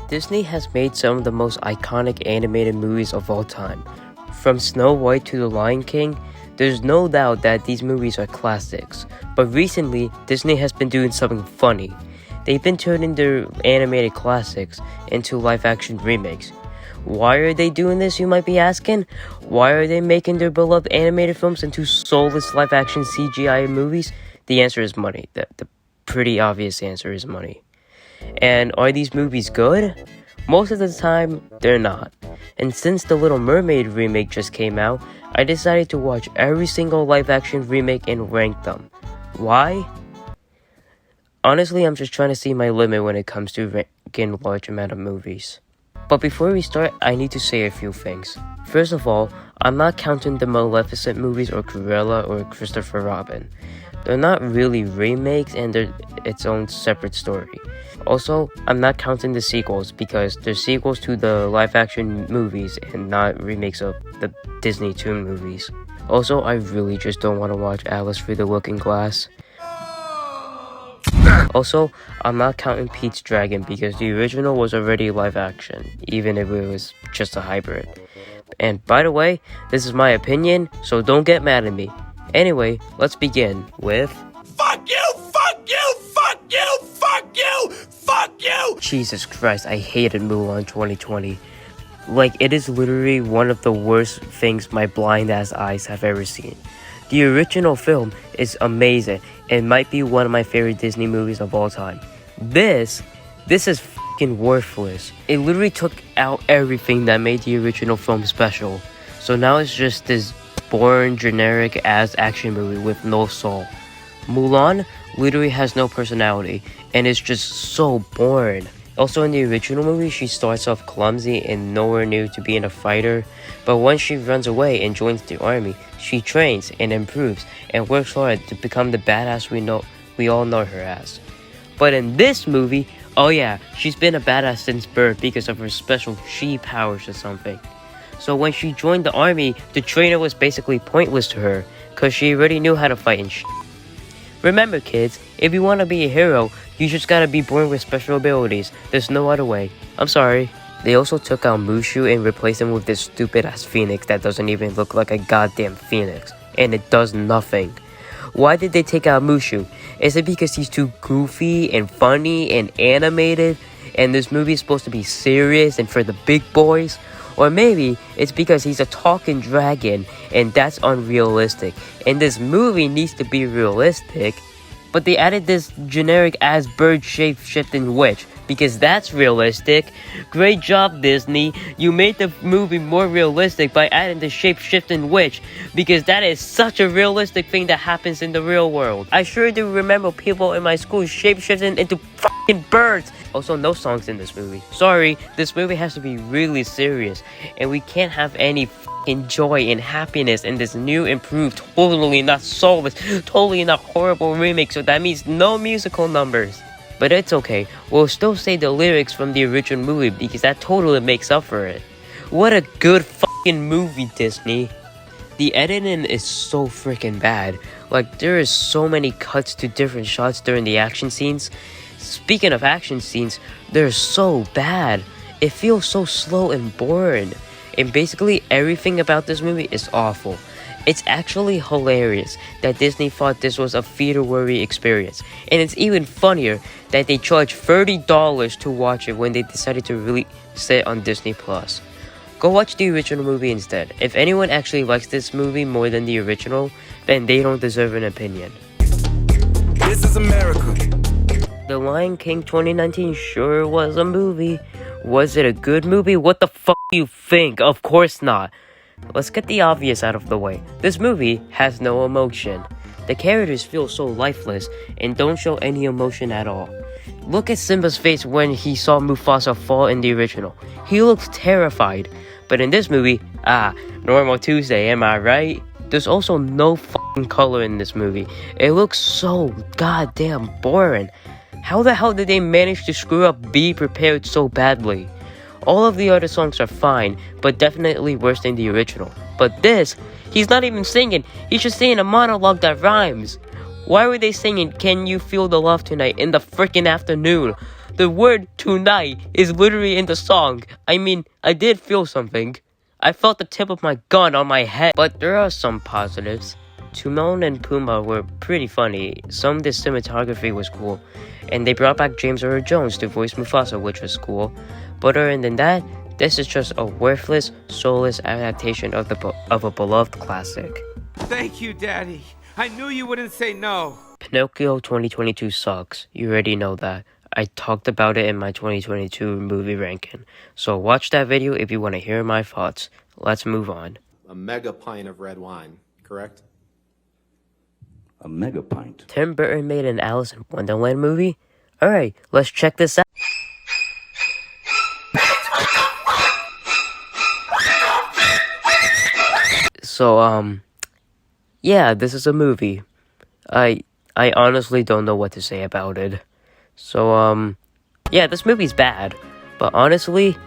Disney has made some of the most iconic animated movies of all time. From Snow White to The Lion King, there's no doubt that these movies are classics. But recently, Disney has been doing something funny. They've been turning their animated classics into live-action remakes. Why are they doing this, you might be asking? Why are they making their beloved animated films into soulless live-action CGI movies? The answer is money. The pretty obvious answer is money. And are these movies good? Most of the time, they're not. And since the Little Mermaid remake just came out, I decided to watch every single live-action remake and rank them. Why? Honestly, I'm just trying to see my limit when it comes to ranking a large amount of movies. But before we start, I need to say a few things. First of all, I'm not counting the Maleficent movies or Cruella or Christopher Robin. They're not really remakes and they're its own separate story. Also, I'm not counting the sequels because they're sequels to the live-action movies and not remakes of the Disney Toon movies. Also, I really just don't want to watch Alice Through the Looking Glass. Also, I'm not counting Pete's Dragon because the original was already live-action, even if it was just a hybrid. And by the way, this is my opinion, so don't get mad at me. Anyway, let's begin with... Fuck you! Fuck you! Fuck you! Fuck you! Fuck you! Jesus Christ, I hated Mulan 2020. Like, it is literally one of the worst things my blind-ass eyes have ever seen. The original film is amazing and might be one of my favorite Disney movies of all time. This is fucking worthless. It literally took out everything that made the original film special. So now it's just this boring, generic-ass action movie with no soul. Mulan literally has no personality, and it's just so boring. Also, in the original movie, she starts off clumsy and nowhere near to being a fighter, but once she runs away and joins the army, she trains and improves and works hard to become the badass we all know her as. But in this movie, oh yeah, she's been a badass since birth because of her special chi powers or something. So when she joined the army, the trainer was basically pointless to her, cause she already knew how to fight and shit. Remember kids, if you want to be a hero, you just gotta be born with special abilities. There's no other way. I'm sorry. They also took out Mushu and replaced him with this stupid ass phoenix that doesn't even look like a goddamn phoenix. And it does nothing. Why did they take out Mushu? Is it because he's too goofy and funny and animated? And this movie is supposed to be serious and for the big boys? Or maybe it's because he's a talking dragon and that's unrealistic. And this movie needs to be realistic. But they added this generic ass bird shape-shifting witch because that's realistic. Great job, Disney. You made the movie more realistic by adding the shape-shifting witch because that is such a realistic thing that happens in the real world. I sure do remember people in my school shape-shifting into fucking birds. Also, no songs in this movie. Sorry, this movie has to be really serious and we can't have any fucking joy and happiness in this new, improved, totally not soulless, totally not horrible remake, so that means no musical numbers. But it's okay, we'll still say the lyrics from the original movie because that totally makes up for it. What a good fucking movie, Disney. The editing is so freaking bad. Like, there is so many cuts to different shots during the action scenes. Speaking of action scenes, they're so bad. It feels so slow and boring. And basically everything about this movie is awful. It's actually hilarious that Disney thought this was a theater-worthy experience. And it's even funnier that they charged $30 to watch it when they decided to release it on Disney+. Go watch the original movie instead. If anyone actually likes this movie more than the original, then they don't deserve an opinion. This is America. The Lion King 2019 sure was a movie. Was it a good movie? What the fuck do you think? Of course not. Let's get the obvious out of the way. This movie has no emotion. The characters feel so lifeless and don't show any emotion at all. Look at Simba's face when he saw Mufasa fall in the original. He looks terrified. But in this movie, normal Tuesday, am I right? There's also no fucking color in this movie. It looks so goddamn boring. How the hell did they manage to screw up Be Prepared so badly? All of the other songs are fine, but definitely worse than the original. But this, he's not even singing, he's just saying a monologue that rhymes. Why were they singing Can You Feel the Love Tonight in the freaking afternoon? The word tonight is literally in the song. I mean, I did feel something. I felt the tip of my gun on my head. But there are some positives. Timon and Pumbaa were pretty funny. Some of the cinematography was cool. And they brought back James Earl Jones to voice Mufasa, which was cool. But other than that, this is just a worthless, soulless adaptation of a beloved classic. Thank you, Daddy. I knew you wouldn't say no. Pinocchio 2022 sucks. You already know that. I talked about it in my 2022 movie ranking. So watch that video if you want to hear my thoughts. Let's move on. A mega pint of red wine, correct? A mega pint. Tim Burton made an Alice in Wonderland movie? Alright, let's check this out. So, yeah, this is a movie. I honestly don't know what to say about it. So, yeah, this movie's bad. But honestly,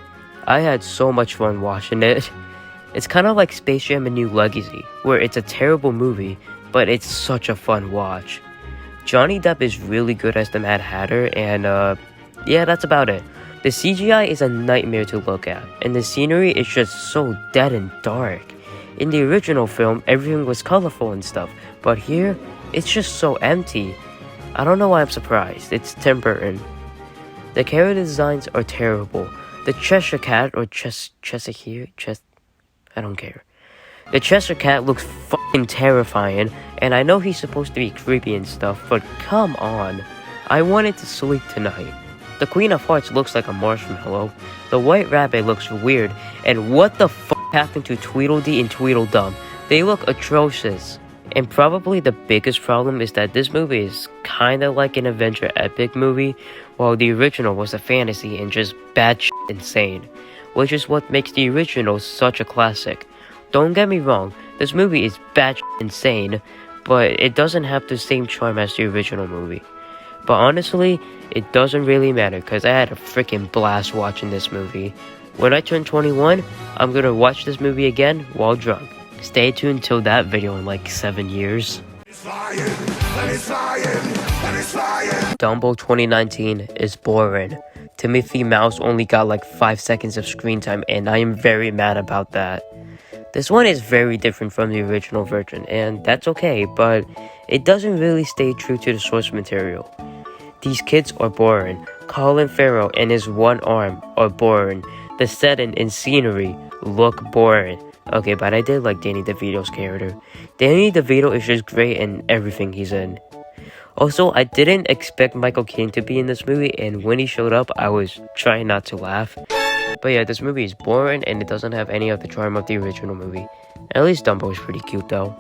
I had so much fun watching it. It's kind of like Space Jam: A New Legacy, where it's a terrible movie, but it's such a fun watch. Johnny Depp is really good as the Mad Hatter, and, yeah, that's about it. The CGI is a nightmare to look at, and the scenery is just so dead and dark. In the original film, everything was colorful and stuff, but here, it's just so empty. I don't know why I'm surprised. It's Tim Burton. The character designs are terrible. The Cheshire Cat, or I don't care. The Cheshire Cat looks fucking terrifying, and I know he's supposed to be creepy and stuff, but come on. I wanted to sleep tonight. The Queen of Hearts looks like a marshmallow. The White Rabbit looks weird, and what the fuck happened to Tweedledee and Tweedledum? They look atrocious. And probably the biggest problem is that this movie is kinda like an adventure epic movie, while the original was a fantasy and just batshit insane, which is what makes the original such a classic. Don't get me wrong, this movie is batshit insane, but it doesn't have the same charm as the original movie. But honestly, it doesn't really matter because I had a freaking blast watching this movie. When I turn 21, I'm gonna watch this movie again while drunk. Stay tuned till that video in like 7 years. Dumbo 2019 is boring. Timothy Mouse only got like 5 seconds of screen time, and I am very mad about that. This one is very different from the original version, and that's okay, but it doesn't really stay true to the source material. These kids are boring. Colin Farrell and his one arm are boring. The setting and scenery look boring. Okay, but I did like Danny DeVito's character. Danny DeVito is just great in everything he's in. Also, I didn't expect Michael Caine to be in this movie, and when he showed up, I was trying not to laugh. But yeah, this movie is boring, and it doesn't have any of the charm of the original movie. At least Dumbo is pretty cute, though.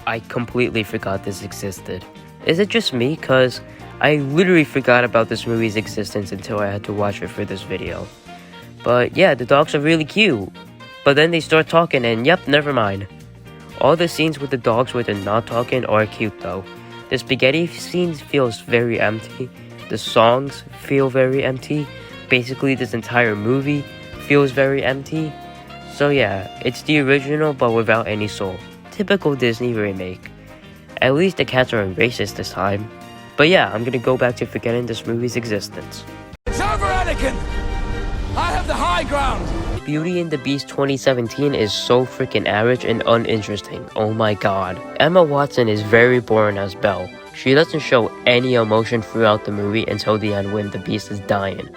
I completely forgot this existed. Is it just me? Cause I literally forgot about this movie's existence until I had to watch it for this video. But yeah, the dogs are really cute. But then they start talking and yep, never mind. All the scenes with the dogs where they're not talking are cute though. The spaghetti scene feels very empty. The songs feel very empty. Basically this entire movie feels very empty. So yeah, it's the original but without any soul. Typical Disney remake. At least the cats aren't racist this time. But yeah, I'm gonna go back to forgetting this movie's existence. It's over, Anakin! I have the high ground! Beauty and the Beast 2017 is so freaking average and uninteresting. Oh my god. Emma Watson is very boring as Belle. She doesn't show any emotion throughout the movie until the end when the Beast is dying.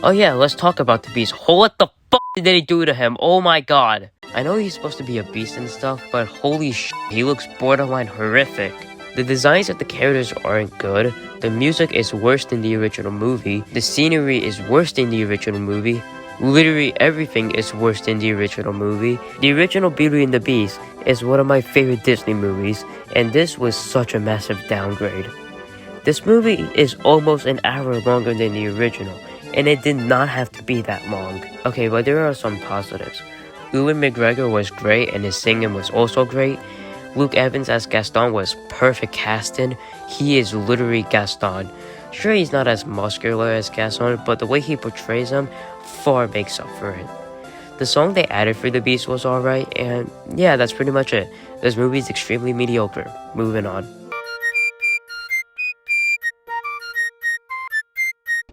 Oh yeah, let's talk about the Beast. What the fuck did they do to him? Oh my god. I know he's supposed to be a beast and stuff, but holy shit, he looks borderline horrific. The designs of the characters aren't good. The music is worse than the original movie. The scenery is worse than the original movie. Literally everything is worse than the original movie. The original Beauty and the Beast is one of my favorite Disney movies, and this was such a massive downgrade. This movie is almost an hour longer than the original, and it did not have to be that long. Okay, but there are some positives. Ewan McGregor was great, and his singing was also great. Luke Evans as Gaston was perfect casting. He is literally Gaston. Sure, he's not as muscular as Gaston, but the way he portrays him far makes up for it. The song they added for the Beast was alright, and yeah, that's pretty much it. This movie is extremely mediocre. Moving on.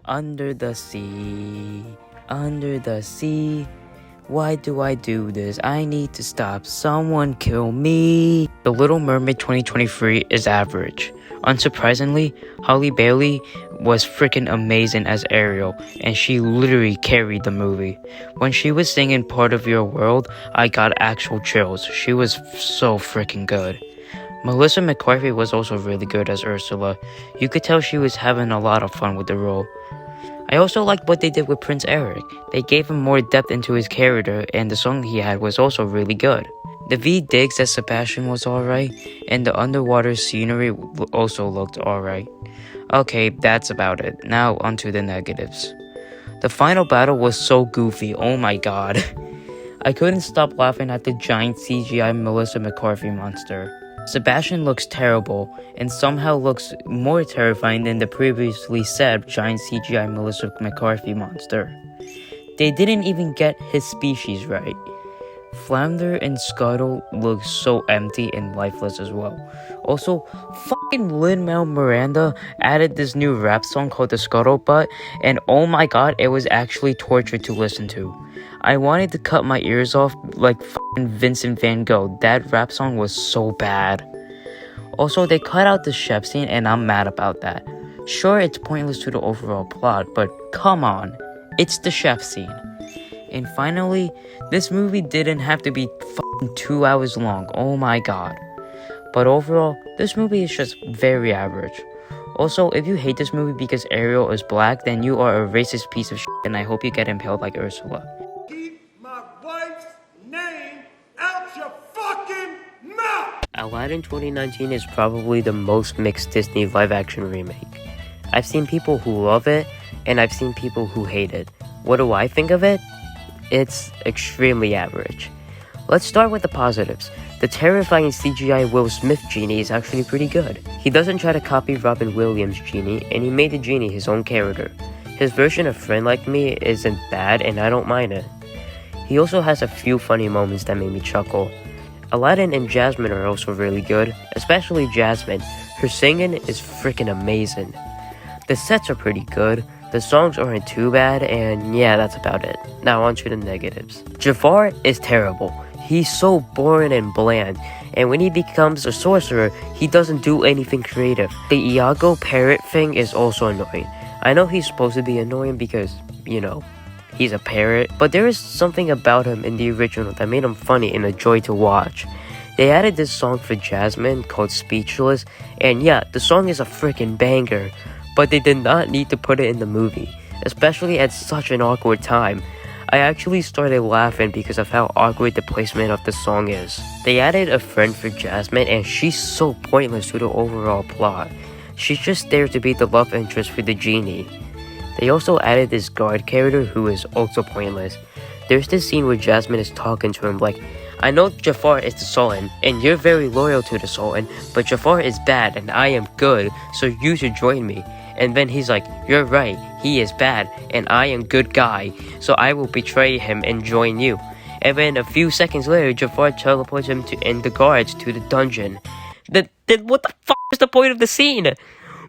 Under the sea, under the sea. Why do I do this? I need to stop. Someone kill me. The Little Mermaid 2023 is average. Unsurprisingly, Halle Bailey was freaking amazing as Ariel, and she literally carried the movie. When she was singing Part of Your World, I got actual chills. She was so freaking good. Melissa McCarthy was also really good as Ursula. You could tell she was having a lot of fun with the role. I also liked what they did with Prince Eric. They gave him more depth into his character, and the song he had was also really good. The V digs as Sebastian was alright, and the underwater scenery also looked alright. Okay, that's about it. Now onto the negatives. The final battle was so goofy, oh my god. I couldn't stop laughing at the giant CGI Melissa McCarthy monster. Sebastian looks terrible, and somehow looks more terrifying than the previously said giant CGI Melissa McCarthy monster. They didn't even get his species right. Flounder and Scuttle look so empty and lifeless as well. Also, fucking Lin-Manuel Miranda added this new rap song called The Scuttlebutt, and oh my god, it was actually torture to listen to. I wanted to cut my ears off like fucking Vincent Van Gogh. That rap song was so bad. Also, they cut out the chef scene, and I'm mad about that. Sure, it's pointless to the overall plot, but come on, it's the chef scene. And finally, this movie didn't have to be fucking 2 hours long, oh my god. But overall, this movie is just very average. Also, if you hate this movie because Ariel is black, then you are a racist piece of shit, and I hope you get impaled like Ursula. Keep my wife's name out your fucking mouth! Aladdin 2019 is probably the most mixed Disney live-action remake. I've seen people who love it, and I've seen people who hate it. What do I think of it? It's extremely average. Let's start with the positives. The terrifying CGI Will Smith genie is actually pretty good. He doesn't try to copy Robin Williams' genie, and he made the genie his own character. His version of Friend Like Me isn't bad, and I don't mind it. He also has a few funny moments that made me chuckle. Aladdin and Jasmine are also really good, especially Jasmine. Her singing is freaking amazing. The sets are pretty good. The songs aren't too bad, and yeah, that's about it. Now on to the negatives. Jafar is terrible. He's so boring and bland, and when he becomes a sorcerer, he doesn't do anything creative. The Iago parrot thing is also annoying. I know he's supposed to be annoying because, you know, he's a parrot, but there is something about him in the original that made him funny and a joy to watch. They added this song for Jasmine called Speechless, and yeah, the song is a freaking banger. But they did not need to put it in the movie, especially at such an awkward time. I actually started laughing because of how awkward the placement of the song is. They added a friend for Jasmine, and she's so pointless to the overall plot. She's just there to be the love interest for the genie. They also added this guard character who is also pointless. There's this scene where Jasmine is talking to him like, I know Jafar is the Sultan, and you're very loyal to the Sultan, but Jafar is bad and I am good, so you should join me. And then he's like, you're right, he is bad, and I am good guy, so I will betray him and join you. And then a few seconds later, Jafar teleports him and the guards to the dungeon. Then what the fuck is the point of the scene?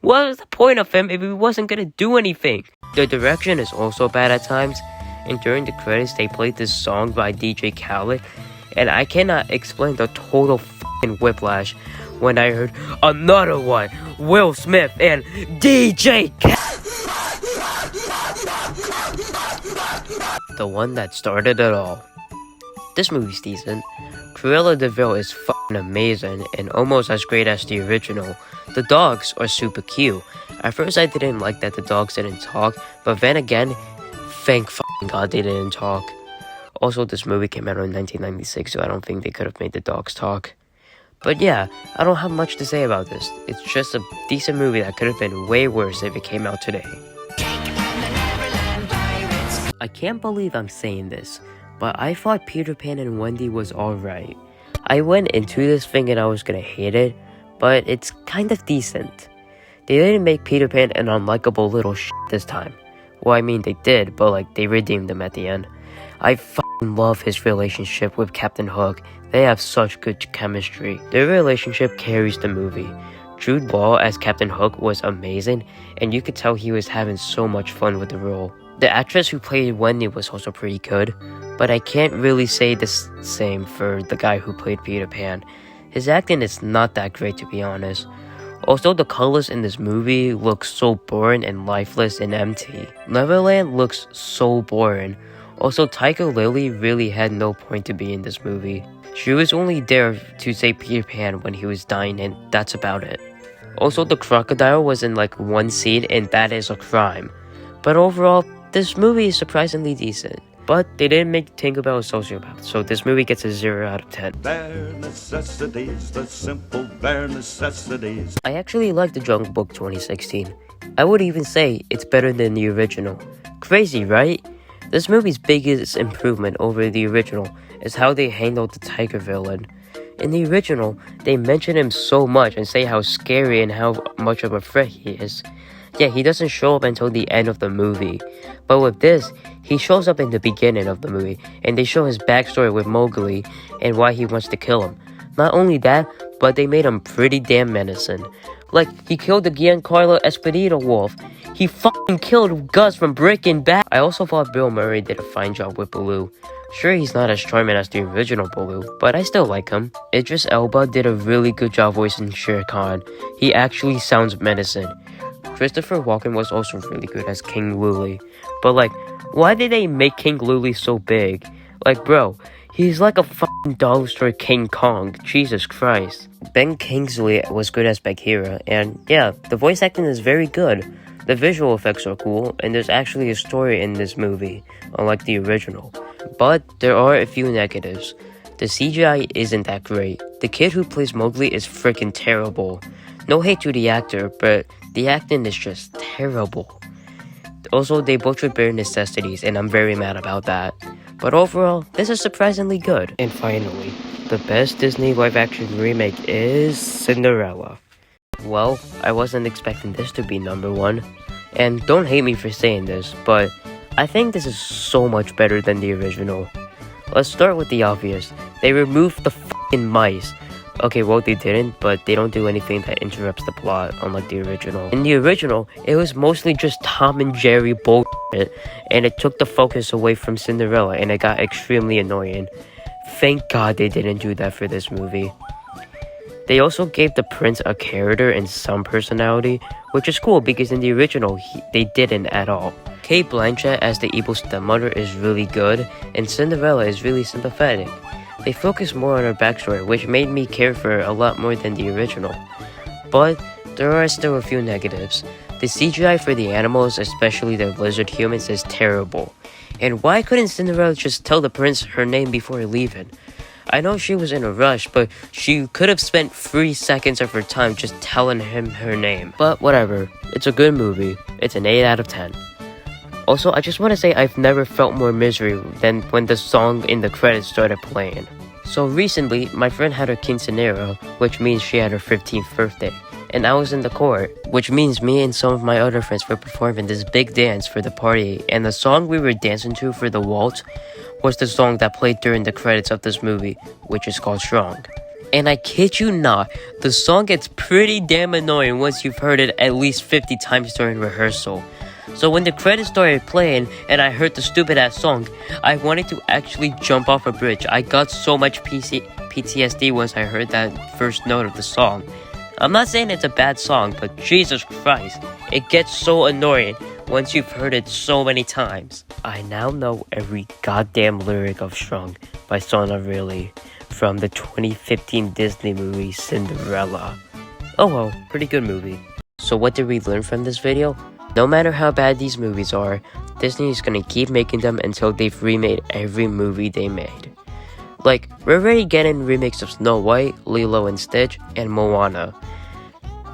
What was the point of him if he wasn't gonna do anything? The direction is also bad at times, and during the credits they played this song by DJ Khaled, and I cannot explain the total fucking whiplash when I heard another one, Will Smith and DJ Khaled. The one that started it all. This movie's decent. Cruella de Vil is fucking amazing and almost as great as the original. The dogs are super cute. At first I didn't like that the dogs didn't talk, but then again, thank fucking god they didn't talk. Also, this movie came out in 1996, so I don't think they could have made the dogs talk. But yeah, I don't have much to say about this. It's just a decent movie that could have been way worse if it came out today. I can't believe I'm saying this, but I thought Peter Pan and Wendy was alright. I went into this thinking I was gonna hate it, but it's kind of decent. They didn't make Peter Pan an unlikable little shit this time. Well, I mean they did, but like they redeemed him at the end. I fucking love his relationship with Captain Hook. They have such good chemistry. Their relationship carries the movie. Jude Law as Captain Hook was amazing, and you could tell he was having so much fun with the role. The actress who played Wendy was also pretty good, but I can't really say the same for the guy who played Peter Pan. His acting is not that great, to be honest. Also, the colors in this movie look so boring and lifeless and empty. Neverland looks so boring. Also, Tiger Lily really had no point to be in this movie. She was only there to save Peter Pan when he was dying, and that's about it. Also, the crocodile was in like one scene, and that is a crime. But overall, this movie is surprisingly decent. But they didn't make Tinkerbell a sociopath, so this movie gets a 0 out of 10. Bare necessities, the simple bare necessities. I actually like The Jungle Book 2016. I would even say it's better than the original. Crazy, right? This movie's biggest improvement over the original is how they handled the tiger villain. In the original, they mention him so much and say how scary and how much of a threat he is. Yeah, he doesn't show up until the end of the movie. But with this, he shows up in the beginning of the movie, and they show his backstory with Mowgli and why he wants to kill him. Not only that, but they made him pretty damn menacing. Like, he killed the Giancarlo Esposito wolf. He fucking killed Gus from Breaking Bad. I also thought Bill Murray did a fine job with Baloo. Sure, he's not as charming as the original Baloo, but I still like him. Idris Elba did a really good job voicing Shere Khan. He actually sounds menacing. Christopher Walken was also really good as King Louie. But like, why did they make King Louie so big? Like, bro, he's like a fucking dollar store King Kong. Jesus Christ. Ben Kingsley was good as Bagheera, and yeah, the voice acting is very good. The visual effects are cool, and there's actually a story in this movie, unlike the original. But there are a few negatives. The CGI isn't that great. The kid who plays Mowgli is freaking terrible. No hate to the actor, but the acting is just terrible. Also, they butchered bare necessities, and I'm very mad about that. But overall, this is surprisingly good. And finally, the best Disney live-action remake is Cinderella. Well, I wasn't expecting this to be number 1. And don't hate me for saying this, but I think this is so much better than the original. Let's start with the obvious. They removed the fucking mice. Okay, well, they didn't, but they don't do anything that interrupts the plot, unlike the original. In the original, it was mostly just Tom and Jerry bullshit, and it took the focus away from Cinderella, and it got extremely annoying. Thank God they didn't do that for this movie. They also gave the prince a character and some personality, which is cool because in the original, they didn't at all. Kate Blanchett as the evil stepmother is really good, and Cinderella is really sympathetic. They focus more on her backstory, which made me care for her a lot more than the original. But there are still a few negatives. The CGI for the animals, especially the lizard humans, is terrible. And why couldn't Cinderella just tell the prince her name before leaving? I know she was in a rush, but she could have spent 3 seconds of her time just telling him her name. But whatever, it's a good movie. It's an 8 out of 10. Also, I just want to say I've never felt more misery than when the song in the credits started playing. So recently, my friend had her quinceañera, which means she had her 15th birthday. And I was in the court, which means me and some of my other friends were performing this big dance for the party. And the song we were dancing to for the waltz was the song that played during the credits of this movie, which is called Strong. And I kid you not, the song gets pretty damn annoying once you've heard it at least 50 times during rehearsal. So when the credits started playing and I heard the stupid ass song, I wanted to actually jump off a bridge. I got so much PTSD once I heard that first note of the song. I'm not saying it's a bad song, but Jesus Christ, it gets so annoying once you've heard it so many times. I now know every goddamn lyric of Strong by Sona Really from the 2015 Disney movie Cinderella. Oh well, pretty good movie. So what did we learn from this video? No matter how bad these movies are, Disney is gonna keep making them until they've remade every movie they made. Like, we're already getting remakes of Snow White, Lilo and Stitch, and Moana.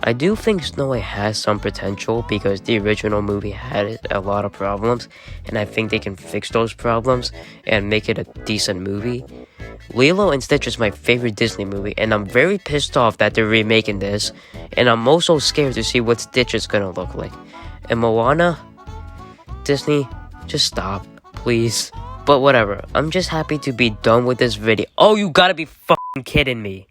I do think Snow White has some potential because the original movie had a lot of problems, and I think they can fix those problems and make it a decent movie. Lilo and Stitch is my favorite Disney movie, and I'm very pissed off that they're remaking this, and I'm also scared to see what Stitch is gonna look like. And Moana? Disney, just stop, please. But whatever, I'm just happy to be done with this video. Oh, you gotta be fucking kidding me.